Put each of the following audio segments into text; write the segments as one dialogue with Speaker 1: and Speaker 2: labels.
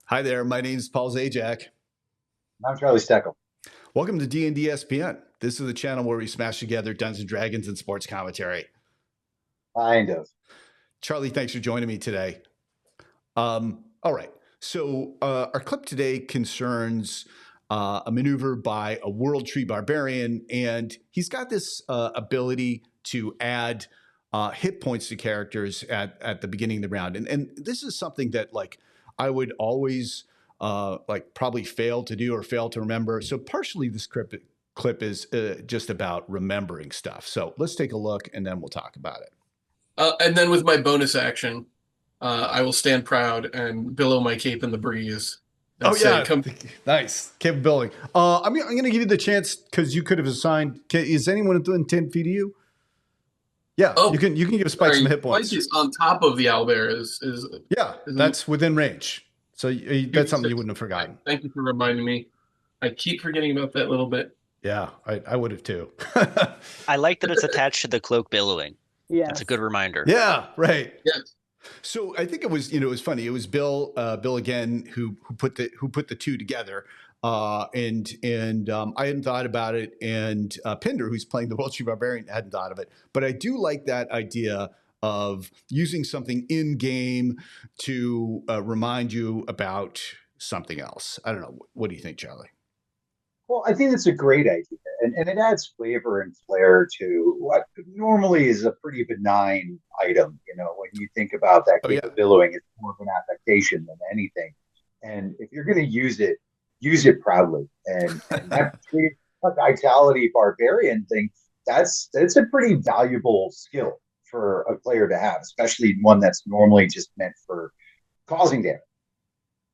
Speaker 1: Hi there, my name is Paul Zajac.
Speaker 2: I'm Charlie Steckel.
Speaker 1: Welcome to D&DSPN. This is the channel where we smash together Dungeons and Dragons and sports commentary.
Speaker 2: Kind of.
Speaker 1: Charlie, thanks for joining me today. All right, so our clip today concerns a maneuver by a World Tree Barbarian, and he's got this ability to add hit points to characters at the beginning of the round. And this is something that I would always probably fail to do or fail to remember. So partially this clip is just about remembering stuff. So let's take a look and then we'll talk about it.
Speaker 3: And then with my bonus action, I will stand proud and billow my cape in the breeze. And
Speaker 1: Oh
Speaker 3: say,
Speaker 1: yeah,
Speaker 3: come.
Speaker 1: nice capability. I'm going to give you the chance because you could have assigned. Is anyone within 10 feet of you? Yeah,
Speaker 3: Oh,
Speaker 1: you can give Spike some hit points.
Speaker 3: Spike is on top of the owlbear.
Speaker 1: Yeah, that's within range. So that's something you wouldn't have forgotten.
Speaker 3: Thank you for reminding me. I keep forgetting about that little bit.
Speaker 1: Yeah, I would have too.
Speaker 4: I like that it's attached to the cloak billowing.
Speaker 5: Yeah,
Speaker 4: That's a good reminder.
Speaker 1: Yeah, right.
Speaker 3: Yes.
Speaker 1: So I think it was, it was funny. It was Bill again who put the two together, and I hadn't thought about it, and Pinder, who's playing the World Tree Barbarian, hadn't thought of it. But I do like that idea of using something in game to remind you about something else. I don't know. What do you think, Charlie?
Speaker 2: Well, I think it's a great idea, and it adds flavor and flair to what normally is a pretty benign item. When you think about that
Speaker 1: Oh yeah.
Speaker 2: billowing, it's more of an affectation than anything. And if you're going to use it proudly. And that vitality barbarian thing, that's a pretty valuable skill for a player to have, especially one that's normally just meant for causing damage.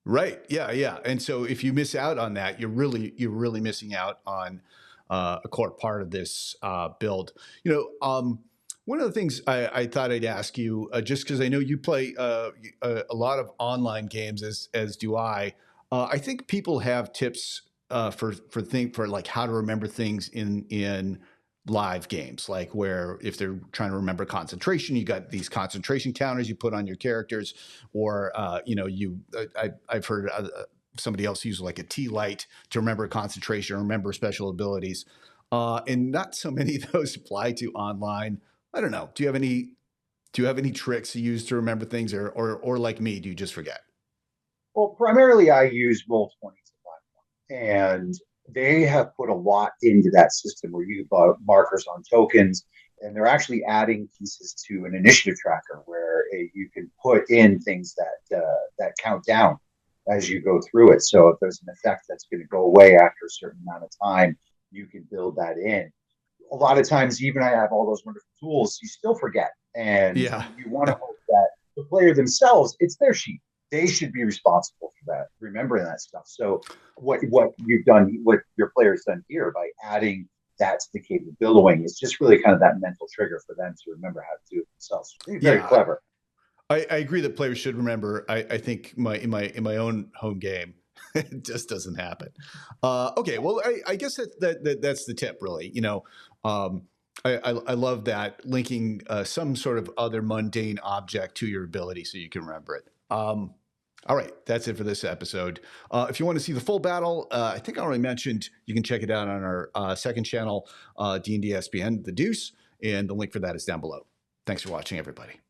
Speaker 1: Right. Yeah. Yeah. And so if you miss out on that, you're really missing out on a core part of this build. One of the things I thought I'd ask you, just because I know you play a lot of online games, as do I. I think people have tips for like how to remember things in live games, like where if they're trying to remember concentration, you got these concentration counters you put on your characters, or I've heard somebody else use like a tea light to remember concentration or remember special abilities, and not so many of those apply to online. I don't know. Do you have any tricks you use to remember things, or like me, do you just forget?
Speaker 2: Well, primarily I use Roll20 as a platform, and they have put a lot into that system where you put markers on tokens, and they're actually adding pieces to an initiative tracker where you can put in things that count down as you go through it. So if there's an effect that's going to go away after a certain amount of time, you can build that in. A lot of times, even I have all those wonderful tools, you still forget, and
Speaker 1: Yeah.
Speaker 2: you want to hope that the player themselves, it's their sheet, they should be responsible for that, remembering that stuff. So what you've done, what your player's done here by adding that to the capability is just really kind of that mental trigger for them to remember how to do it themselves. Very clever.
Speaker 1: I agree that players should remember. I think in my own home game, it just doesn't happen. Okay, well, I guess that's the tip, really. I love that linking some sort of other mundane object to your ability so you can remember it. All right, that's it for this episode. If you want to see the full battle, I think I already mentioned you can check it out on our second channel, D&DSPN, The Deuce, and the link for that is down below. Thanks for watching, everybody.